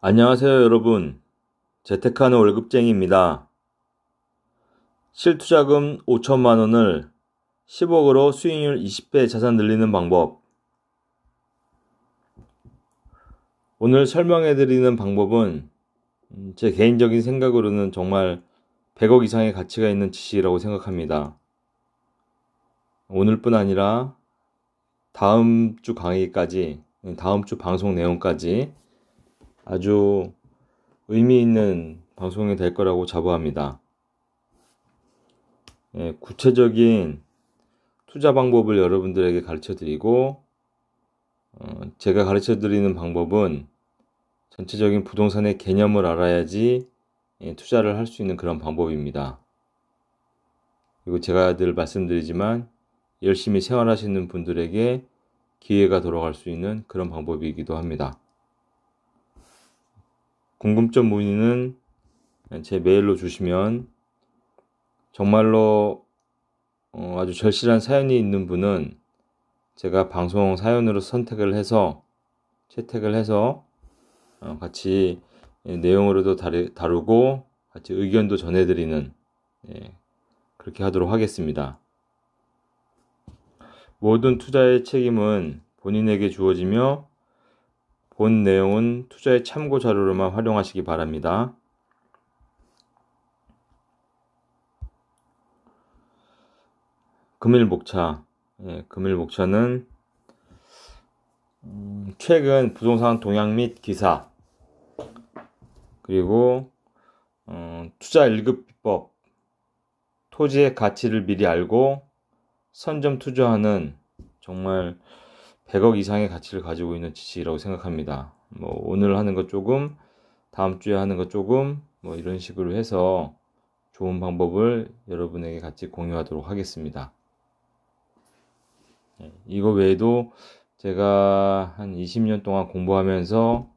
안녕하세요, 여러분. 재테크하는 월급쟁이입니다. 실투자금 5천만 원을 10억으로 수익률 20배 자산 늘리는 방법. 오늘 설명해드리는 방법은 제 개인적인 생각으로는 정말 100억 이상의 가치가 있는 지식이라고 생각합니다. 오늘뿐 아니라 다음 주 강의까지, 다음 주 방송 내용까지 아주 의미 있는 방송이 될 거라고 자부합니다. 구체적인 투자 방법을 여러분들에게 가르쳐 드리고, 제가 가르쳐 드리는 방법은 전체적인 부동산의 개념을 알아야지 투자를 할 수 있는 그런 방법입니다. 그리고 제가 늘 말씀드리지만 열심히 생활하시는 분들에게 기회가 돌아갈 수 있는 그런 방법이기도 합니다. 궁금점 문의는 제 메일로 주시면 정말로 아주 절실한 사연이 있는 분은 제가 방송 사연으로 채택을 해서 같이 내용으로도 다루고 같이 의견도 전해드리는 그렇게 하도록 하겠습니다. 모든 투자의 책임은 본인에게 주어지며 본 내용은 투자의 참고 자료로만 활용하시기 바랍니다. 금일목차. 금일목차는 최근 부동산 동향 및 기사, 그리고 투자 1급 비법, 토지의 가치를 미리 알고 선점 투자하는 정말 100억 이상의 가치를 가지고 있는 지식이라고 생각합니다. 오늘 하는 것 조금, 다음 주에 하는 것 조금, 이런 식으로 해서 좋은 방법을 여러분에게 같이 공유하도록 하겠습니다. 이거 외에도 제가 한 20년 동안 공부하면서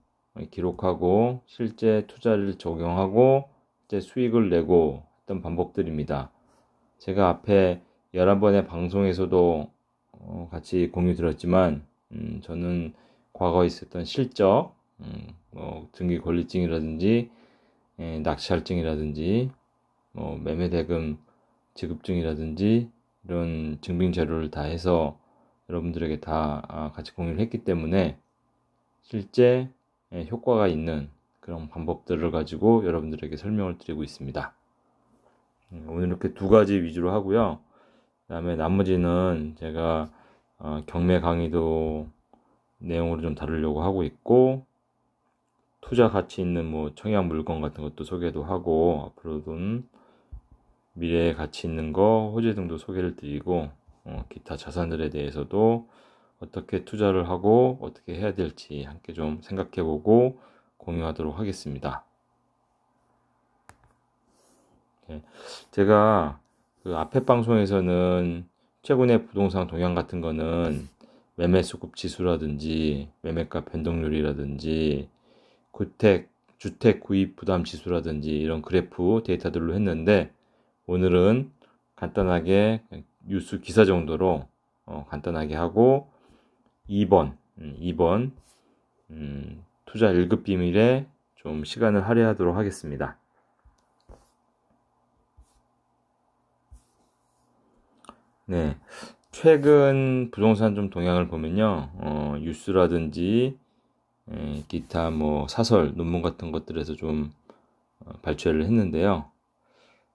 기록하고 실제 투자를 적용하고 실제 수익을 내고 했던 방법들입니다. 제가 앞에 11번의 방송에서도 같이 공유 드렸지만 저는 과거에 있었던 실적, 등기 권리증이라든지 낙찰증이라든지 매매대금 지급증이라든지 이런 증빙 자료를 다 해서 여러분들에게 다 같이 공유를 했기 때문에 실제 효과가 있는 그런 방법들을 가지고 여러분들에게 설명을 드리고 있습니다. 오늘 이렇게 두 가지 위주로 하고요. 그 다음에 나머지는 제가 경매 강의도 내용으로 좀 다루려고 하고 있고, 투자 가치 있는 청약 물건 같은 것도 소개도 하고, 앞으로는 미래에 가치 있는 거, 호재 등도 소개를 드리고, 기타 자산들에 대해서도 어떻게 투자를 하고 어떻게 해야 될지 함께 좀 생각해보고 공유하도록 하겠습니다. 제가 그 앞에 방송에서는 최근의 부동산 동향 같은 거는 매매 수급 지수라든지 매매가 변동률이라든지 주택 구입 부담 지수라든지 이런 그래프 데이터들로 했는데, 오늘은 간단하게 뉴스 기사 정도로 간단하게 하고 2번 투자 1급 비밀에 좀 시간을 할애하도록 하겠습니다. 네, 최근 부동산 좀 동향을 보면요, 뉴스라든지 기타 사설 논문 같은 것들에서 좀 발췌를 했는데요.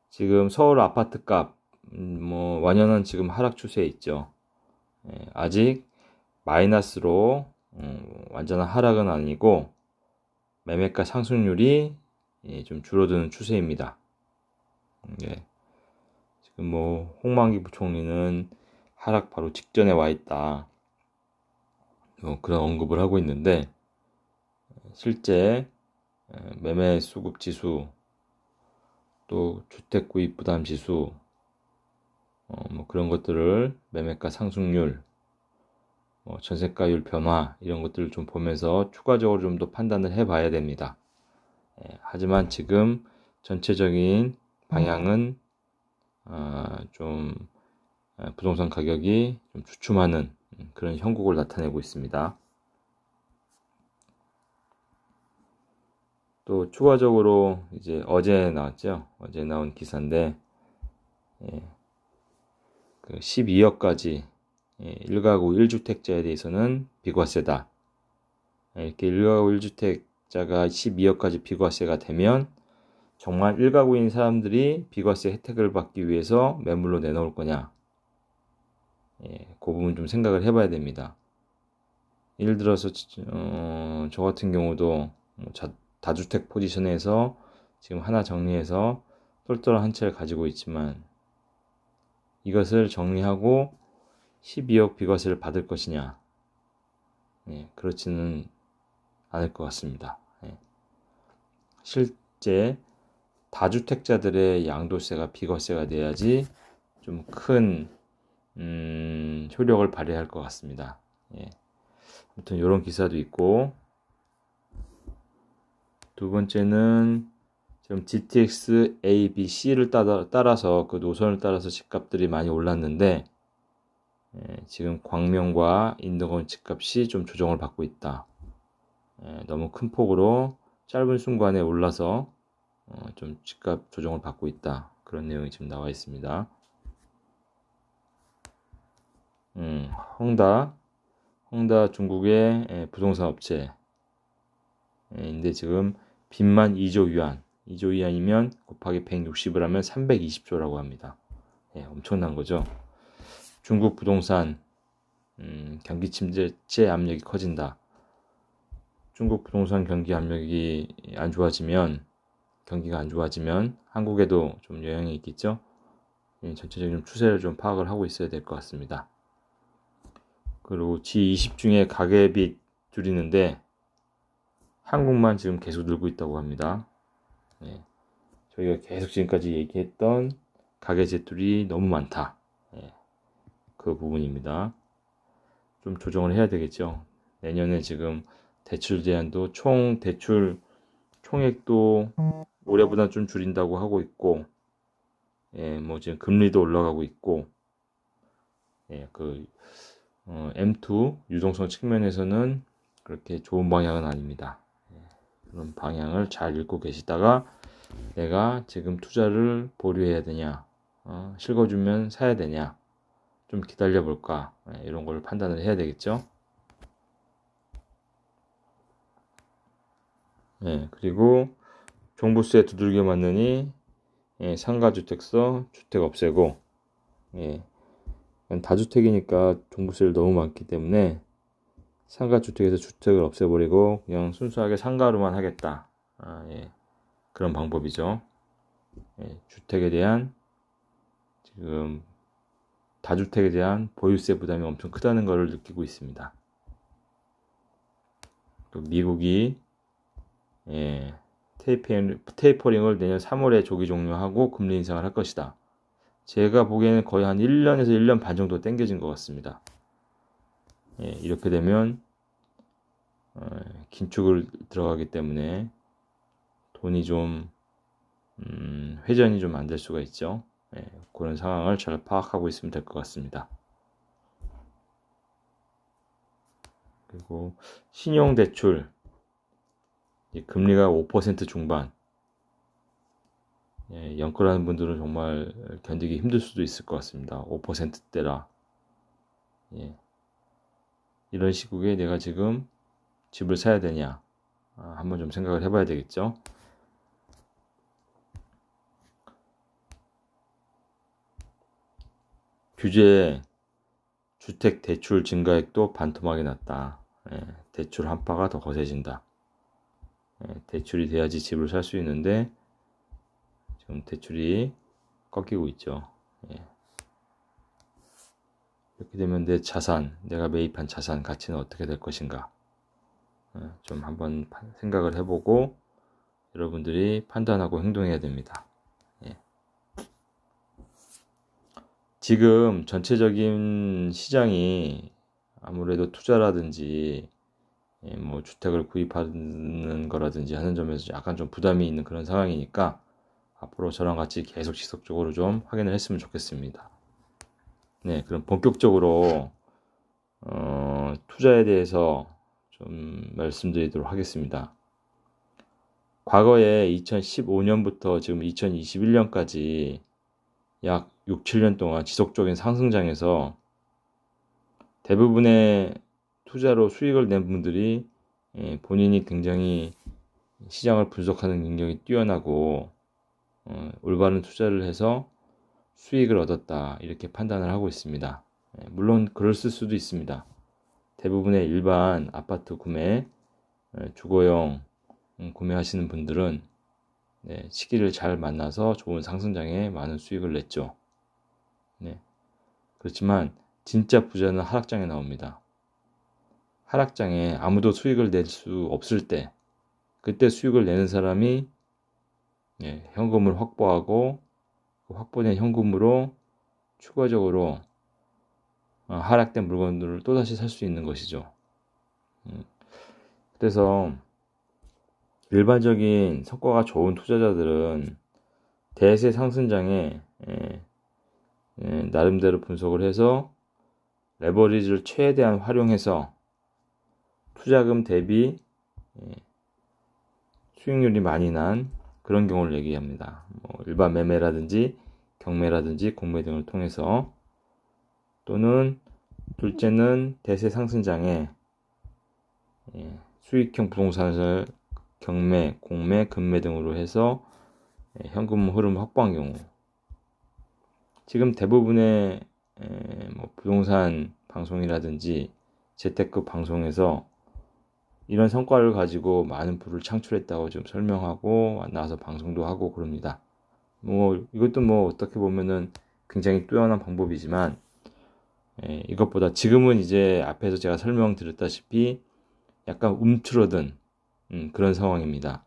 지금 서울 아파트 값 완연한 지금 하락 추세에 있죠. 아직 마이너스로 완전한 하락은 아니고 매매가 상승률이 좀 줄어드는 추세입니다. 지금 홍만기 부총리는 하락 바로 직전에 와 있다, 그런 언급을 하고 있는데, 실제 매매 수급 지수, 또 주택 구입 부담 지수, 그런 것들을 매매가 상승률, 전세가율 변화 이런 것들을 좀 보면서 추가적으로 좀 더 판단을 해봐야 됩니다. 하지만 지금 전체적인 방향은 좀 부동산 가격이 좀 주춤하는 그런 형국을 나타내고 있습니다. 또 추가적으로 이제 어제 나왔죠. 어제 나온 기사인데, 그 12억까지 1가구 1주택자에 대해서는 비과세다. 이렇게 1가구 1주택자가 12억까지 비과세가 되면 정말 1가구인 사람들이 비과세 혜택을 받기 위해서 매물로 내놓을 거냐? 그 부분 좀 생각을 해봐야 됩니다. 예를 들어서 저 같은 경우도 다주택 포지션에서 지금 하나 정리해서 똘똘한 한 채를 가지고 있지만 이것을 정리하고 12억 비과세를 받을 것이냐? 그렇지는 않을 것 같습니다. 실제 다주택자들의 양도세가 비과세가 돼야지 좀 큰 효력을 발휘할 것 같습니다. 아무튼 이런 기사도 있고, 두 번째는 지금 GTX A, B, C를 따라서 그 노선을 따라서 집값들이 많이 올랐는데 지금 광명과 인덕원 집값이 좀 조정을 받고 있다. 너무 큰 폭으로 짧은 순간에 올라서 좀 집값 조정을 받고 있다. 그런 내용이 지금 나와 있습니다. 홍다 중국의 부동산 업체 인데 지금 빚만 2조 위안, 2조 위안이면 곱하기 160을 하면 320조라고 합니다. 엄청난 거죠. 중국 부동산 경기 침체 압력이 커진다. 중국 부동산 경기 압력이 안 좋아지면, 경기가 안 좋아지면 한국에도 좀 영향이 있겠죠. 전체적인 추세를 좀 파악을 하고 있어야 될 것 같습니다. 그리고 G20 중에 가계빚 줄이는데 한국만 지금 계속 늘고 있다고 합니다. 저희가 계속 지금까지 얘기했던 가계 재tul이 너무 많다. 그 부분입니다. 좀 조정을 해야 되겠죠. 내년에 지금 대출 제한도 총 대출 총액도 올해보다 좀 줄인다고 하고 있고, 뭐 지금 금리도 올라가고 있고, M2 유동성 측면에서는 그렇게 좋은 방향은 아닙니다. 그런 방향을 잘 읽고 계시다가 내가 지금 투자를 보류해야 되냐, 실거주면 사야 되냐, 좀 기다려 볼까, 이런 걸 판단을 해야 되겠죠. 그리고 종부세 두들겨 맞느니 상가주택서 주택 없애고, 다주택이니까 종부세를 너무 많기 때문에 상가주택에서 주택을 없애버리고 그냥 순수하게 상가로만 하겠다. 그런 방법이죠. 주택에 대한, 지금 다주택에 대한 보유세 부담이 엄청 크다는 것을 느끼고 있습니다. 또 미국이 테이퍼링을 내년 3월에 조기 종료하고 금리 인상을 할 것이다. 제가 보기에는 거의 한 1년에서 1년 반 정도 당겨진 것 같습니다. 이렇게 되면 긴축을 들어가기 때문에 돈이 좀 회전이 좀 안 될 수가 있죠. 그런 상황을 잘 파악하고 있으면 될 것 같습니다. 그리고 신용대출 금리가 5% 중반, 연끌하는 분들은 정말 견디기 힘들 수도 있을 것 같습니다. 5%대라. 이런 시국에 내가 지금 집을 사야 되냐, 한번 좀 생각을 해봐야 되겠죠. 규제 주택 대출 증가액도 반토막이 났다. 대출 한파가 더 거세진다. 대출이 돼야지 집을 살 수 있는데 지금 대출이 꺾이고 있죠. 이렇게 되면 내 자산, 내가 매입한 자산 가치는 어떻게 될 것인가, 좀 한번 생각을 해보고 여러분들이 판단하고 행동해야 됩니다. 지금 전체적인 시장이 아무래도 투자라든지 뭐 주택을 구입하는 거라든지 하는 점에서 약간 좀 부담이 있는 그런 상황이니까 앞으로 저랑 같이 계속 지속적으로 좀 확인을 했으면 좋겠습니다. 그럼 본격적으로 투자에 대해서 좀 말씀드리도록 하겠습니다. 과거에 2015년부터 지금 2021년까지 약 6, 7년 동안 지속적인 상승장에서 대부분의 투자로 수익을 낸 분들이 본인이 굉장히 시장을 분석하는 능력이 뛰어나고 올바른 투자를 해서 수익을 얻었다, 이렇게 판단을 하고 있습니다. 물론 그럴 수도 있습니다. 대부분의 일반 아파트 구매, 주거용 구매하시는 분들은 시기를 잘 만나서 좋은 상승장에 많은 수익을 냈죠. 그렇지만 진짜 부자는 하락장에 나옵니다. 하락장에 아무도 수익을 낼 수 없을 때, 그때 수익을 내는 사람이 현금을 확보하고 그 확보된 현금으로 추가적으로 하락된 물건들을 또다시 살 수 있는 것이죠. 그래서 일반적인 성과가 좋은 투자자들은 대세 상승장에 나름대로 분석을 해서 레버리지를 최대한 활용해서 투자금 대비 수익률이 많이 난 그런 경우를 얘기합니다. 일반 매매라든지 경매라든지 공매 등을 통해서, 또는 둘째는 대세 상승장에 수익형 부동산을 경매, 공매, 금매 등으로 해서 현금 흐름을 확보한 경우, 지금 대부분의 부동산 방송이라든지 재테크 방송에서 이런 성과를 가지고 많은 부를 창출했다고 좀 설명하고 나와서 방송도 하고 그럽니다. 이것도 어떻게 보면은 굉장히 뛰어난 방법이지만, 이것보다 지금은 이제 앞에서 제가 설명드렸다시피 약간 움츠러든 그런 상황입니다.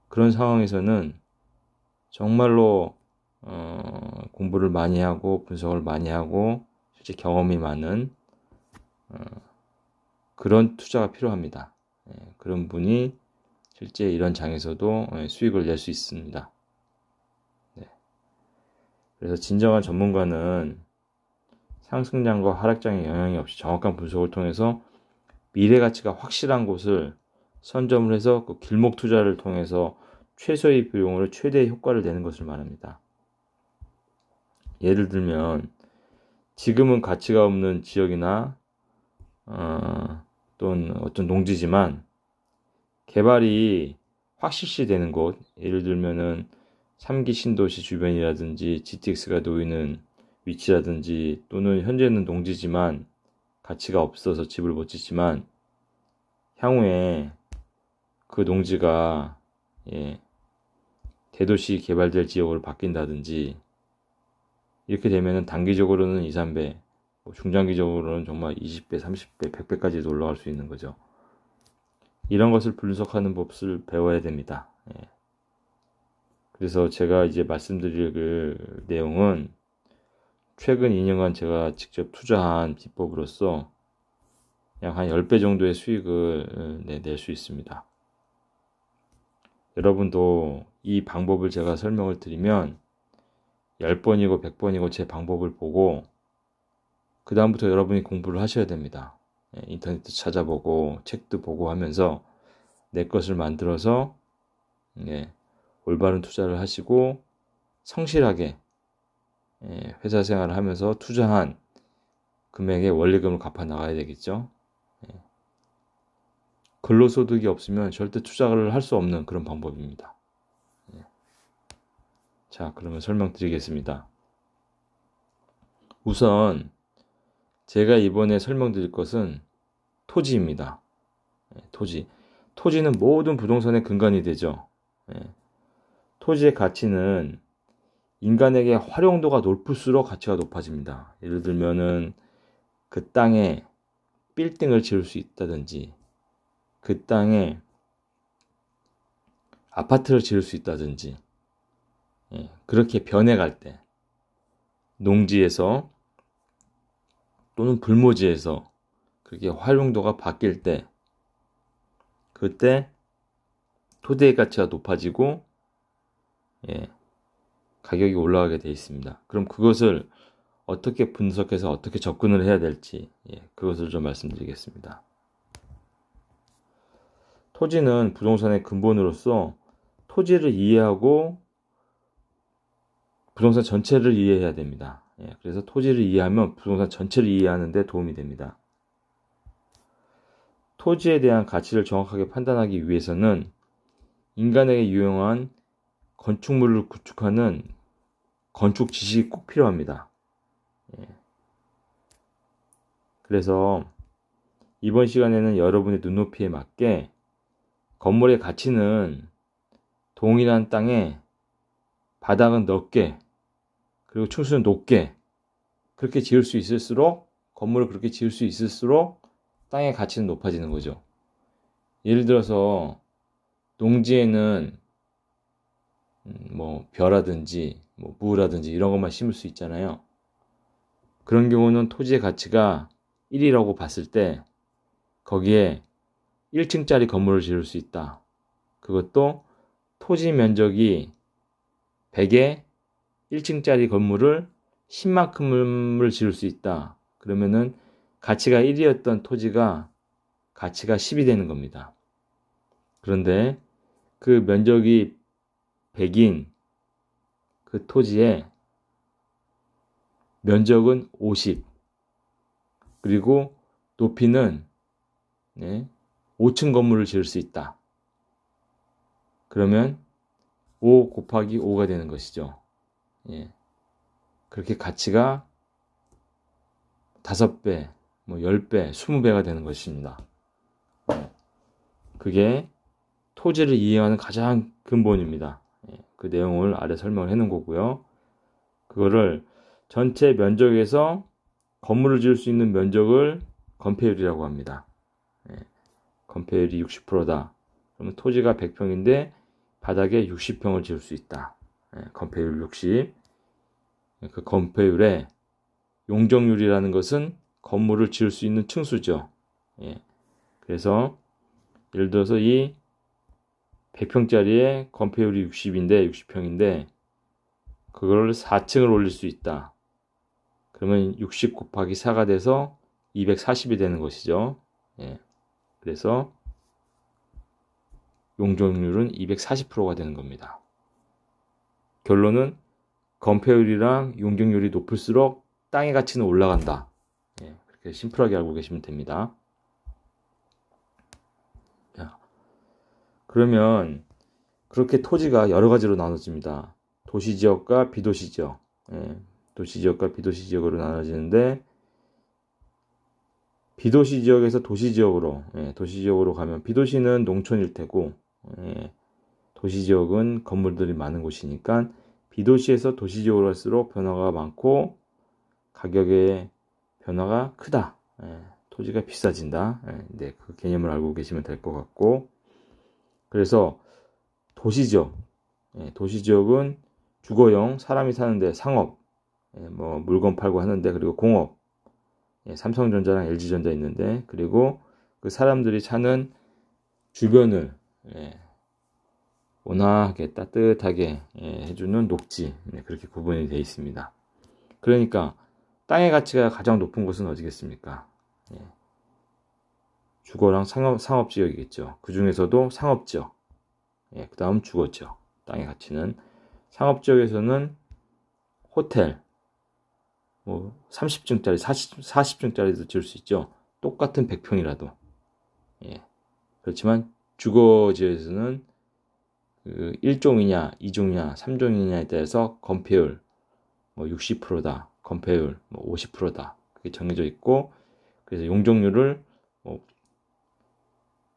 그런 상황에서는 정말로 공부를 많이 하고 분석을 많이 하고 실제 경험이 많은 그런 투자가 필요합니다. 그런 분이 실제 이런 장에서도 수익을 낼 수 있습니다. 그래서 진정한 전문가는 상승장과 하락장에 영향이 없이 정확한 분석을 통해서 미래 가치가 확실한 곳을 선점을 해서 그 길목 투자를 통해서 최소의 비용으로 최대의 효과를 내는 것을 말합니다. 예를 들면 지금은 가치가 없는 지역이나 또는 어떤 농지지만 개발이 확 실시되는 곳, 예를 들면은 3기 신도시 주변이라든지 GTX가 놓이는 위치라든지, 또는 현재는 농지지만 가치가 없어서 집을 못 짓지만 향후에 그 농지가 대도시 개발될 지역으로 바뀐다든지, 이렇게 되면은 단기적으로는 2, 3배, 중장기적으로는 정말 20배, 30배, 100배까지도 올라갈 수 있는 거죠. 이런 것을 분석하는 법을 배워야 됩니다. 그래서 제가 이제 말씀드릴 그 내용은 최근 2년간 제가 직접 투자한 비법으로서 약 한 10배 정도의 수익을 낼 수 있습니다. 여러분도 이 방법을 제가 설명을 드리면 10번이고 100번이고 제 방법을 보고 그 다음부터 여러분이 공부를 하셔야 됩니다. 인터넷도 찾아보고 책도 보고 하면서 내 것을 만들어서 올바른 투자를 하시고 성실하게 회사 생활을 하면서 투자한 금액의 원리금을 갚아 나가야 되겠죠. 근로소득이 없으면 절대 투자를 할 수 없는 그런 방법입니다. 자, 그러면 설명드리겠습니다. 우선 제가 이번에 설명드릴 것은 토지입니다. 토지는 모든 부동산의 근간이 되죠. 토지의 가치는 인간에게 활용도가 높을수록 가치가 높아집니다. 예를 들면은 그 땅에 빌딩을 지을 수 있다든지, 그 땅에 아파트를 지을 수 있다든지, 그렇게 변해갈 때, 농지에서 또는 불모지에서 그렇게 활용도가 바뀔 때, 그때 토지의 가치가 높아지고 가격이 올라가게 되어 있습니다. 그럼 그것을 어떻게 분석해서 어떻게 접근을 해야 될지 그것을 좀 말씀드리겠습니다. 토지는 부동산의 근본으로서 토지를 이해하고 부동산 전체를 이해해야 됩니다. 그래서 토지를 이해하면 부동산 전체를 이해하는 데 도움이 됩니다. 토지에 대한 가치를 정확하게 판단하기 위해서는 인간에게 유용한 건축물을 구축하는 건축 지식이 꼭 필요합니다. 그래서 이번 시간에는 여러분의 눈높이에 맞게 건물의 가치는 동일한 땅에 바닥은 넓게 그리고 층수는 높게 그렇게 지을 수 있을수록 건물을 그렇게 지을 수 있을수록 땅의 가치는 높아지는 거죠. 예를 들어서 농지에는 뭐 벼라든지 뭐 무라든지 이런 것만 심을 수 있잖아요. 그런 경우는 토지의 가치가 1이라고 봤을 때 거기에 1층짜리 건물을 지을 수 있다. 그것도 토지 면적이 100에 1층짜리 건물을 10만큼을 지을 수 있다. 그러면은 가치가 1이었던 토지가 가치가 10이 되는 겁니다. 그런데 그 면적이 100인 그 토지의 면적은 50 그리고 높이는 5층 건물을 지을 수 있다. 그러면 5 곱하기 5가 되는 것이죠. 그렇게 가치가 5배, 10배, 20배가 되는 것입니다. 그게 토지를 이해하는 가장 근본입니다. 그 내용을 아래 설명을 해놓은 거고요. 그거를 전체 면적에서 건물을 지을 수 있는 면적을 건폐율이라고 합니다. 건폐율이 60%다. 그러면 토지가 100평인데 바닥에 60평을 지을 수 있다. 건폐율 60. 그 건폐율에 용적률이라는 것은 건물을 지을 수 있는 층수죠. 그래서 예를 들어서 이 100평짜리의 건폐율이 60평인데 그걸 4층을 올릴 수 있다. 그러면 60 곱하기 4가 돼서 240이 되는 것이죠. 그래서 용적률은 240%가 되는 겁니다. 결론은 건폐율이랑 용적률이 높을수록 땅의 가치는 올라간다. 그렇게 심플하게 알고 계시면 됩니다. 그러면 그렇게 토지가 여러 가지로 나눠집니다. 도시지역과 비도시지역. 도시지역과 비도시지역으로 나눠지는데 비도시지역에서 도시지역으로 가면 비도시는 농촌일 테고 도시지역은 건물들이 많은 곳이니까 비도시에서 도시지역으로 갈수록 변화가 많고 가격의 변화가 크다. 토지가 비싸진다. 그 개념을 알고 계시면 될 것 같고 그래서 도시지역은 주거용 사람이 사는데 상업 물건 팔고 하는데 그리고 공업 삼성전자랑 LG전자 있는데 그리고 그 사람들이 사는 주변을 온화하게 따뜻하게 해주는 녹지 그렇게 구분이 되어 있습니다. 그러니까 땅의 가치가 가장 높은 곳은 어디겠습니까? 주거랑 상업지역이겠죠. 그 중에서도 상업지역 그 다음 주거지역 땅의 가치는 상업지역에서는 호텔 30층짜리 40층짜리도 지을 수 있죠. 똑같은 100평이라도 그렇지만 주거지에서는 그 1종이냐 2종이냐 3종이냐에 따라서 건폐율 60%다 건폐율 50%다 그게 정해져 있고 그래서 용적률을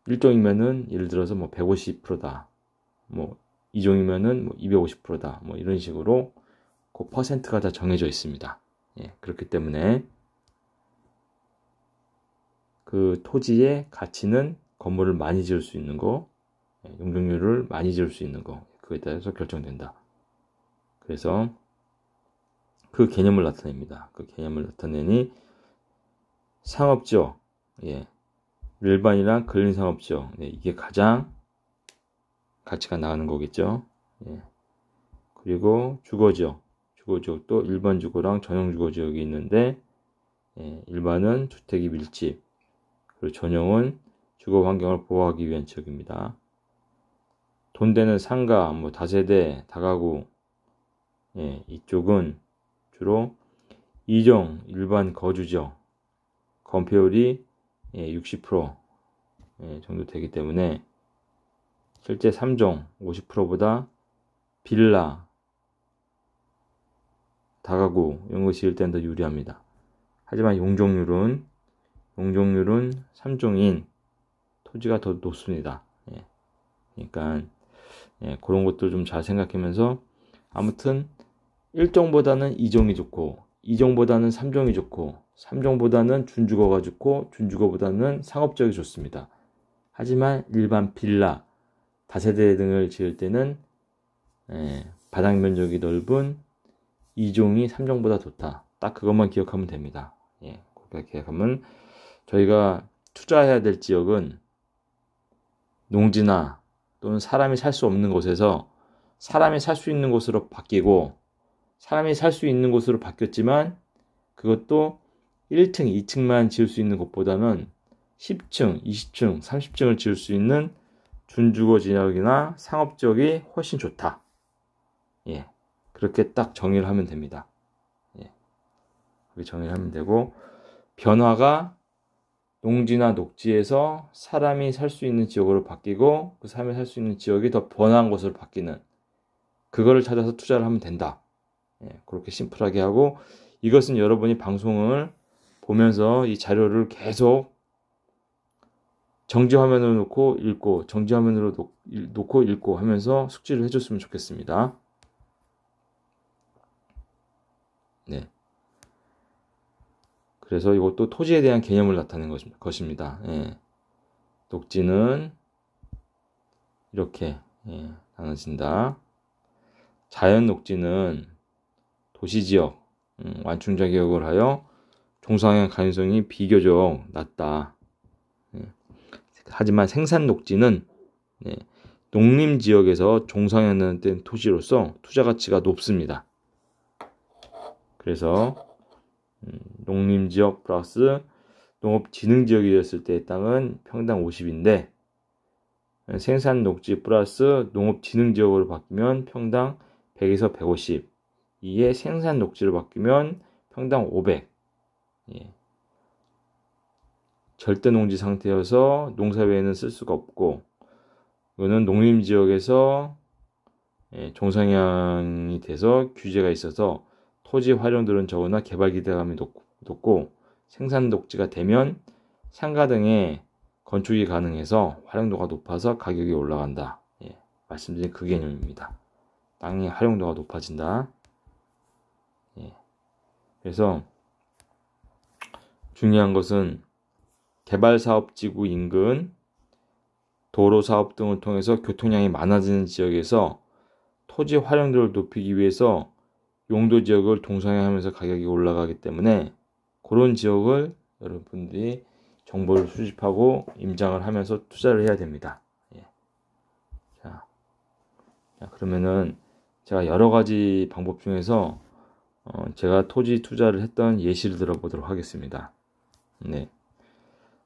1종이면은 예를 들어서 150%다 2종이면은 250%다 이런 식으로 그 퍼센트가 다 정해져 있습니다. 그렇기 때문에 그 토지의 가치는 건물을 많이 지을 수 있는 거, 용적률을 많이 지을 수 있는 거, 그거에 따라서 결정된다. 그래서 그 개념을 나타냅니다. 그 개념을 나타내니 상업지역, 일반이랑 근린 상업지역, 이게 가장 가치가 나가는 거겠죠. 그리고 주거지역도 일반 주거랑 전용 주거지역이 있는데 일반은 주택이 밀집, 그리고 전용은 주거 환경을 보호하기 위한 지역입니다. 돈 되는 상가, 뭐 다세대, 다가구, 이쪽은 주로 2종 일반 거주죠. 건폐율이 60% 정도 되기 때문에 실제 3종 50%보다 빌라, 다가구 이런 거 지을 때는 더 유리합니다. 하지만 용적률은 3종인 토지가 더 높습니다. 그러니까 그런 것도 좀 잘 생각하면서 아무튼 1종보다는 2종이 좋고 2종보다는 3종이 좋고 3종보다는 준주거가 좋고 준주거보다는 상업지역이 좋습니다. 하지만 일반 빌라, 다세대 등을 지을 때는 바닥 면적이 넓은 2종이 3종보다 좋다. 딱 그것만 기억하면 됩니다. 그렇게 기억하면 저희가 투자해야 될 지역은 농지나 또는 사람이 살 수 없는 곳에서 사람이 살 수 있는 곳으로 바뀌고 사람이 살 수 있는 곳으로 바뀌었지만 그것도 1층, 2층만 지을 수 있는 곳보다는 10층, 20층, 30층을 지을 수 있는 준주거 지역이나 상업 지역이 훨씬 좋다. 그렇게 딱 정의를 하면 됩니다. 그렇게 정의를 하면 되고 변화가 농지나 녹지에서 사람이 살 수 있는 지역으로 바뀌고 그 사람이 살 수 있는 지역이 더 번화한 곳으로 바뀌는 그거를 찾아서 투자를 하면 된다. 그렇게 심플하게 하고 이것은 여러분이 방송을 보면서 이 자료를 계속 정지화면으로 놓고 읽고 정지화면으로 놓고 읽고 하면서 숙지를 해줬으면 좋겠습니다. 그래서 이것도 토지에 대한 개념을 나타내는 것입니다. 녹지는 이렇게 나눠진다. 자연 녹지는 도시지역, 완충작용을 하여 종상의 가능성이 비교적 낮다. 하지만 생산 녹지는 농림지역에서 종상하는 토지로서 투자 가치가 높습니다. 그래서 농림지역 플러스 농업진흥지역이 되었을 때의 땅은 평당 50인데 생산녹지 플러스 농업진흥지역으로 바뀌면 평당 100에서 150 이에 생산녹지로 바뀌면 평당 500 절대농지 상태여서 농사 외에는 쓸 수가 없고 이거는 농림지역에서 종상향이 돼서 규제가 있어서 토지 활용도는 적으나 개발 기대감이 높고 생산 녹지가 되면 상가 등의 건축이 가능해서 활용도가 높아서 가격이 올라간다. 말씀드린 그 개념입니다. 땅의 활용도가 높아진다. 그래서 중요한 것은 개발사업지구 인근, 도로사업 등을 통해서 교통량이 많아지는 지역에서 토지 활용도를 높이기 위해서 용도 지역을 동성화하면서 가격이 올라가기 때문에 그런 지역을 여러분들이 정보를 수집하고 임장을 하면서 투자를 해야 됩니다. 자, 그러면은 제가 여러 가지 방법 중에서 제가 토지 투자를 했던 예시를 들어보도록 하겠습니다.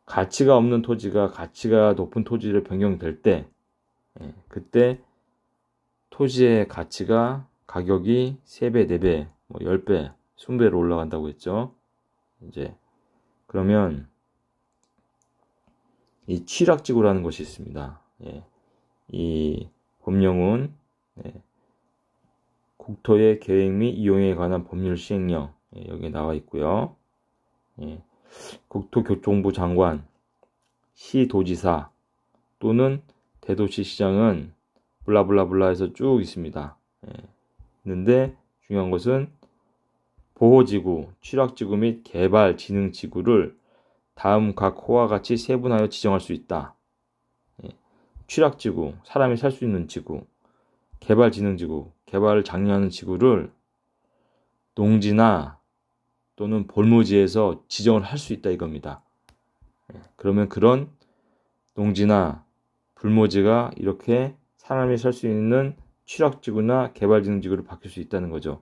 가치가 없는 토지가 가치가 높은 토지로 변경될 때 그때 토지의 가격이 3배, 4배, 10배, 20배로 올라간다고 했죠. 그러면 이 취락지구라는 것이 있습니다. 이 법령은 국토의 계획 및 이용에 관한 법률 시행령 여기에 나와 있고요. 국토교통부 장관, 시도지사 또는 대도시시장은 블라블라블라 해서 쭉 있습니다. 있는데 중요한 것은 보호지구, 취락지구 및 개발진흥지구를 다음 각 호와 같이 세분하여 지정할 수 있다. 취락지구, 사람이 살 수 있는 지구, 개발진흥지구, 개발을 장려하는 지구를 농지나 또는 볼모지에서 지정을 할 수 있다 이겁니다. 그러면 그런 농지나 불모지가 이렇게 사람이 살 수 있는 취락지구나 개발진흥지구로 바뀔 수 있다는 거죠.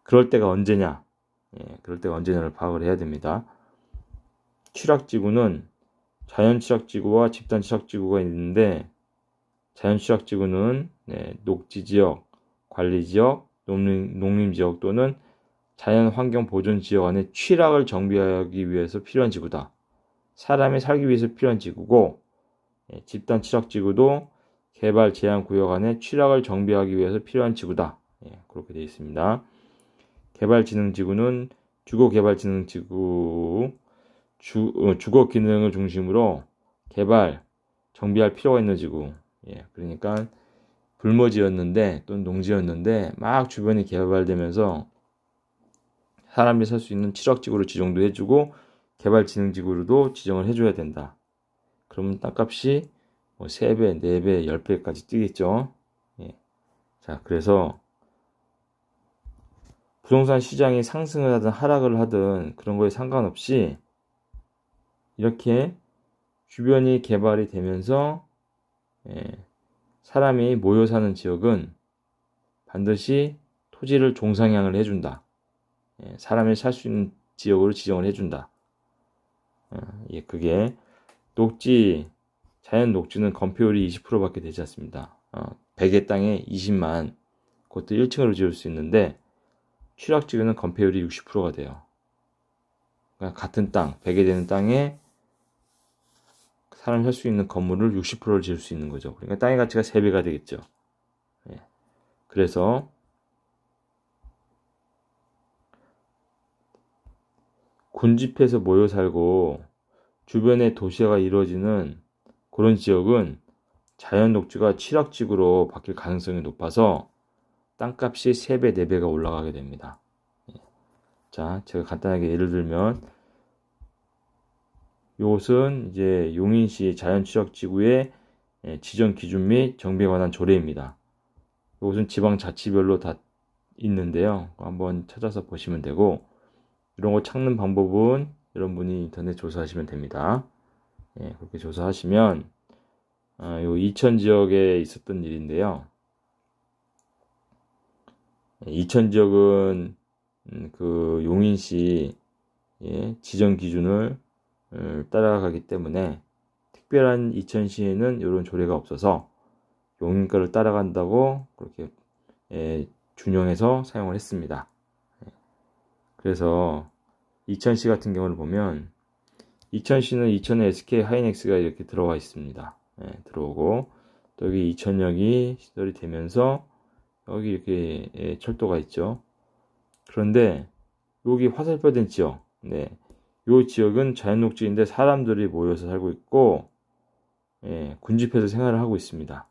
그럴 때가 언제냐? 그럴 때가 언제냐를 파악을 해야 됩니다. 취락지구는 자연 취락지구와 집단 취락지구가 있는데 자연취락지구는 녹지지역, 관리지역, 농림지역 또는 자연환경보존지역 안에 취락을 정비하기 위해서 필요한 지구다. 사람이 살기 위해서 필요한 지구고, 집단취락지구도 개발 제한구역 안에 취락을 정비하기 위해서 필요한 지구다. 그렇게 되어 있습니다. 개발지능지구는 주거개발지능지구, 주거 기능을 중심으로 개발, 정비할 필요가 있는 지구. 그러니까 불모지였는데 또는 농지였는데 막 주변이 개발되면서 사람이 살 수 있는 취락지구로 지정도 해주고 개발지능지구로도 지정을 해줘야 된다. 그러면 땅값이 3배, 4배, 10배까지 뛰겠죠. 자, 그래서 부동산 시장이 상승을 하든 하락을 하든 그런 거에 상관없이 이렇게 주변이 개발이 되면서 사람이 모여 사는 지역은 반드시 토지를 종상향을 해준다. 사람이 살 수 있는 지역으로 지정을 해준다. 그게 녹지, 자연 녹지는 건폐율이 20%밖에 되지 않습니다. 100의 땅에 20만, 그것도 1층으로 지을 수 있는데 취락지구는 건폐율이 60%가 돼요. 그러니까 같은 땅, 100에 되는 땅에 사람이 살 수 있는 건물을 60%를 지을 수 있는 거죠. 그러니까 땅의 가치가 3배가 되겠죠. 그래서 군집해서 모여 살고 주변에 도시화가 이루어지는 그런 지역은 자연 녹지가 취락지구로 바뀔 가능성이 높아서 땅값이 3배, 4배가 올라가게 됩니다. 자, 제가 간단하게 예를 들면 이것은 이제 용인시 자연취락지구의 지정 기준 및 정비에 관한 조례입니다. 이것은 지방자치별로 다 있는데요. 한번 찾아서 보시면 되고 이런 거 찾는 방법은 여러분이 인터넷 조사하시면 됩니다. 그렇게 조사하시면 요 이천 지역에 있었던 일인데요. 이천 지역은 그 용인시 지정 기준을 따라가기 때문에 특별한 이천시에는 이런 조례가 없어서 용인 거를 따라간다고 그렇게 준용해서 사용을 했습니다. 그래서 이천시 같은 경우를 보면 이천시는 이천에 SK 하이닉스가 이렇게 들어와 있습니다. 들어오고 또 여기 이천역이 시설이 되면서 여기 이렇게 철도가 있죠. 그런데 여기 화살표된 지역, 이 지역은 자연녹지인데 사람들이 모여서 살고 있고 군집해서 생활을 하고 있습니다.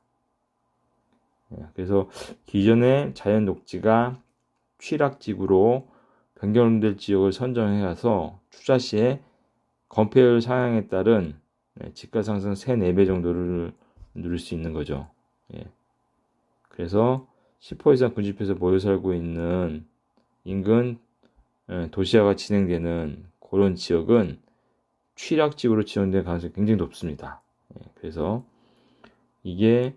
그래서 기존의 자연녹지가 취락지구로 변경될 지역을 선정해 가서 투자 시에 건폐율 상향에 따른 집가 상승 3, 4배 정도를 누릴 수 있는 거죠. 그래서 10% 이상 군집해서 모여 살고 있는 인근 도시화가 진행되는 그런 지역은 취락지구로 지정될 가능성이 굉장히 높습니다. 그래서 이게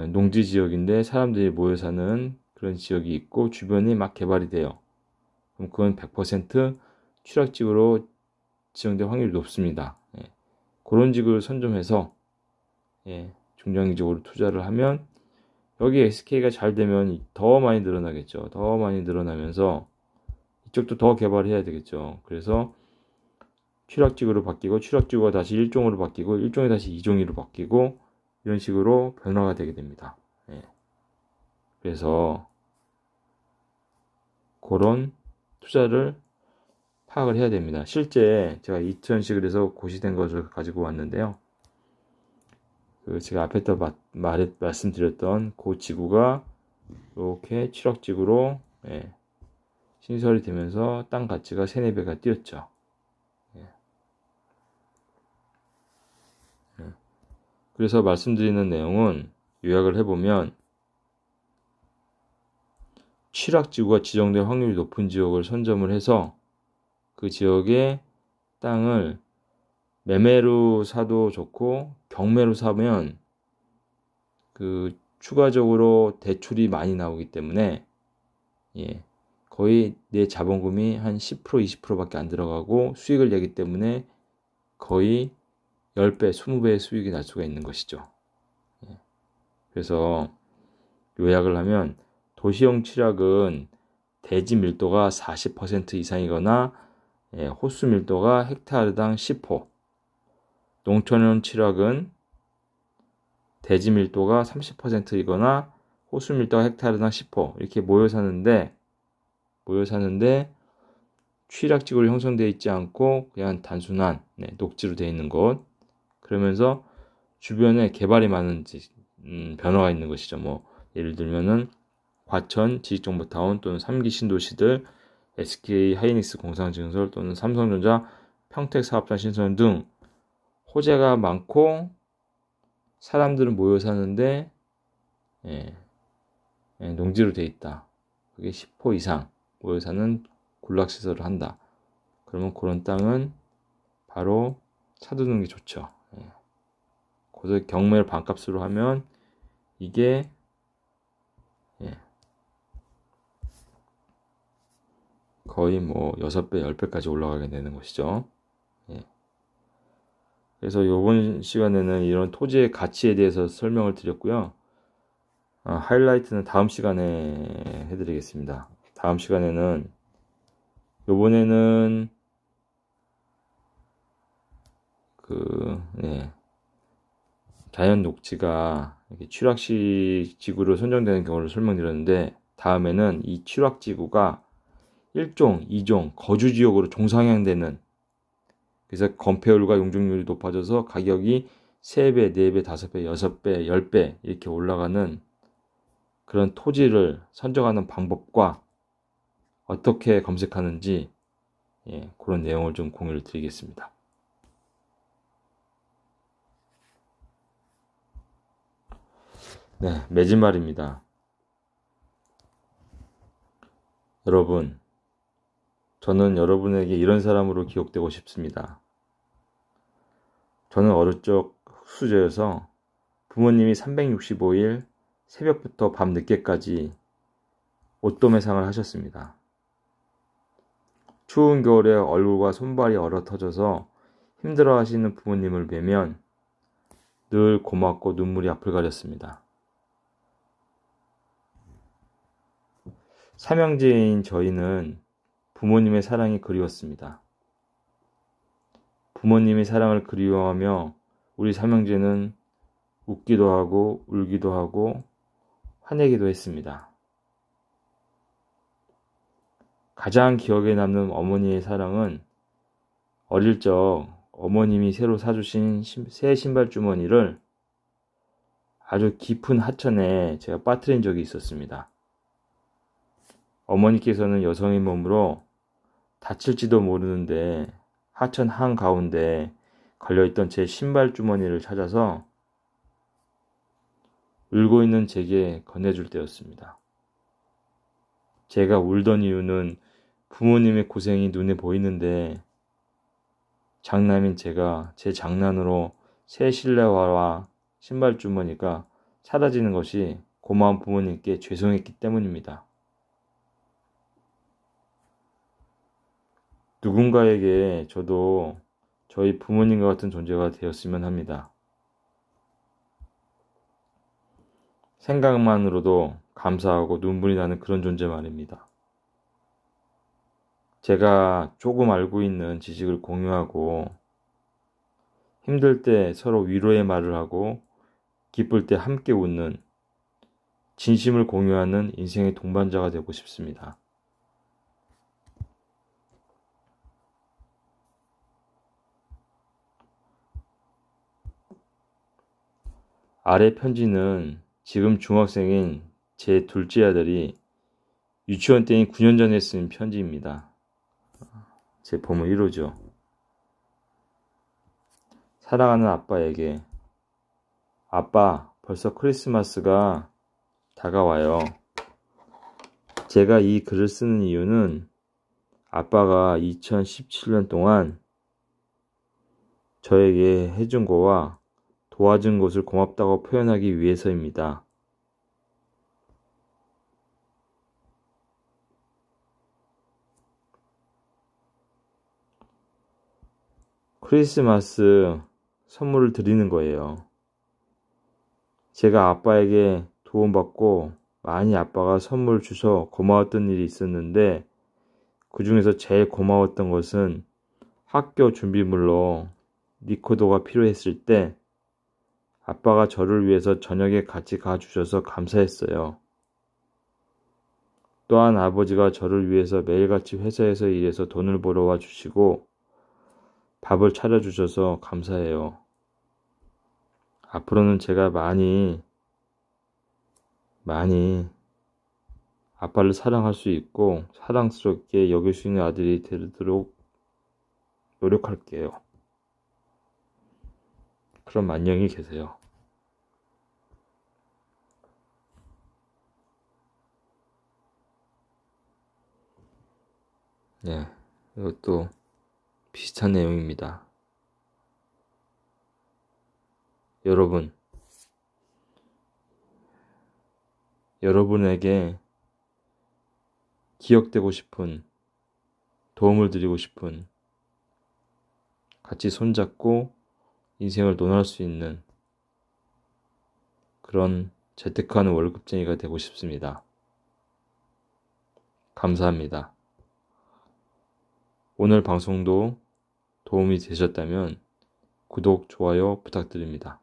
농지 지역인데 사람들이 모여 사는 그런 지역이 있고 주변이 막 개발이 돼요. 그럼 그건 100% 취락지구로 지정될 확률이 높습니다. 그런 지구를 선점해서 중장기적으로 투자를 하면 여기 SK가 잘 되면 더 많이 늘어나겠죠. 더 많이 늘어나면서 이쪽도 더 개발해야 되겠죠. 그래서 취락지구로 바뀌고 취락지구가 다시 1종으로 바뀌고 1종이 다시 2종으로 바뀌고 이런 식으로 변화가 되게 됩니다. 그래서 그런 투자를 파악을 해야 됩니다. 실제 제가 2000식을 해서 고시된 것을 가지고 왔는데요. 제가 앞에서 말씀드렸던 그 지구가 이렇게 취락지구로 신설이 되면서 땅 가치가 3, 4배가 뛰었죠. 그래서 말씀드리는 내용은 요약을 해보면 취락지구가 지정될 확률이 높은 지역을 선점을 해서 그 지역의 땅을 매매로 사도 좋고 경매로 사면 그 추가적으로 대출이 많이 나오기 때문에 거의 내 자본금이 한 10% 20%밖에 안 들어가고 수익을 내기 때문에 거의 10배, 20배의 수익이 날 수가 있는 것이죠. 그래서 요약을 하면 도시형 취락은 대지 밀도가 40% 이상이거나 호수 밀도가 헥타르당 10호, 농촌형 취락은 대지 밀도가 30%이거나 호수 밀도가 헥타르당 10호 이렇게 모여 사는데 취락지구로 형성되어 있지 않고 그냥 단순한 녹지로 되어 있는 곳, 그러면서 주변에 개발이 많은 변화가 있는 것이죠. 뭐 예를 들면은 과천 지식정보타운 또는 3기 신도시들, SK 하이닉스 공상증설 또는 삼성전자 평택 사업장 신설 등 호재가 많고 사람들은 모여 사는데 농지로 되어 있다. 그게 10호 이상 모여 사는 군락시설을 한다. 그러면 그런 땅은 바로 사두는 게 좋죠. 그래서 경매를 반값으로 하면 이게 거의 뭐 6배, 10배까지 올라가게 되는 것이죠. 그래서 이번 시간에는 이런 토지의 가치에 대해서 설명을 드렸고요. 하이라이트는 다음 시간에 해드리겠습니다. 다음 시간에는 요번에는 자연 녹지가 이렇게 취락시 지구로 선정되는 경우를 설명드렸는데, 다음에는 이 취락지구가 1종, 2종 거주지역으로 종상향되는, 그래서 건폐율과 용적률이 높아져서 가격이 3배, 4배, 5배, 6배, 10배 이렇게 올라가는 그런 토지를 선정하는 방법과 어떻게 검색하는지 그런 내용을 좀 공유를 드리겠습니다. 네, 매진말입니다. 여러분, 저는 여러분에게 이런 사람으로 기억되고 싶습니다. 저는 어릴 적 흙수저여서 부모님이 365일 새벽부터 밤 늦게까지 옷도매상을 하셨습니다. 추운 겨울에 얼굴과 손발이 얼어 터져서 힘들어 하시는 부모님을 뵈면 늘 고맙고 눈물이 앞을 가렸습니다. 삼형제인 저희는 부모님의 사랑이 그리웠습니다. 부모님의 사랑을 그리워하며 우리 삼형제는 웃기도 하고 울기도 하고 화내기도 했습니다. 가장 기억에 남는 어머니의 사랑은 어릴 적 어머님이 새로 사주신 새 신발 주머니를 아주 깊은 하천에 제가 빠뜨린 적이 있었습니다. 어머니께서는 여성의 몸으로 다칠지도 모르는데 하천 한가운데 걸려있던 제 신발 주머니를 찾아서 울고 있는 제게 건네줄 때였습니다. 제가 울던 이유는 부모님의 고생이 눈에 보이는데 장남인 제가 제 장난으로 새 실내화와 신발 주머니가 사라지는 것이 고마운 부모님께 죄송했기 때문입니다. 누군가에게 저도 저희 부모님과 같은 존재가 되었으면 합니다. 생각만으로도 감사하고 눈물이 나는 그런 존재 말입니다. 제가 조금 알고 있는 지식을 공유하고 힘들 때 서로 위로의 말을 하고 기쁠 때 함께 웃는 진심을 공유하는 인생의 동반자가 되고 싶습니다. 아래 편지는 지금 중학생인 제 둘째 아들이 유치원 때인 9년 전에 쓴 편지입니다. 제 봄은 1호죠. 사랑하는 아빠에게, 아빠, 벌써 크리스마스가 다가와요. 제가 이 글을 쓰는 이유는 아빠가 2017년 동안 저에게 해준 거와 도와준 것을 고맙다고 표현하기 위해서입니다. 크리스마스 선물을 드리는 거예요. 제가 아빠에게 도움받고 많이 아빠가 선물 주셔 고마웠던 일이 있었는데 그 중에서 제일 고마웠던 것은 학교 준비물로 리코더가 필요했을 때 아빠가 저를 위해서 저녁에 같이 가주셔서 감사했어요. 또한 아버지가 저를 위해서 매일같이 회사에서 일해서 돈을 벌어와 주시고 밥을 차려주셔서 감사해요. 앞으로는 제가 많이 아빠를 사랑할 수 있고 사랑스럽게 여길 수 있는 아들이 되도록 노력할게요. 그럼 안녕히 계세요. 네, 이것도 비슷한 내용입니다. 여러분에게 기억되고 싶은, 도움을 드리고 싶은, 같이 손잡고 인생을 논할 수 있는 그런 재테크하는 월급쟁이가 되고 싶습니다. 감사합니다. 오늘 방송도 도움이 되셨다면 구독, 좋아요 부탁드립니다.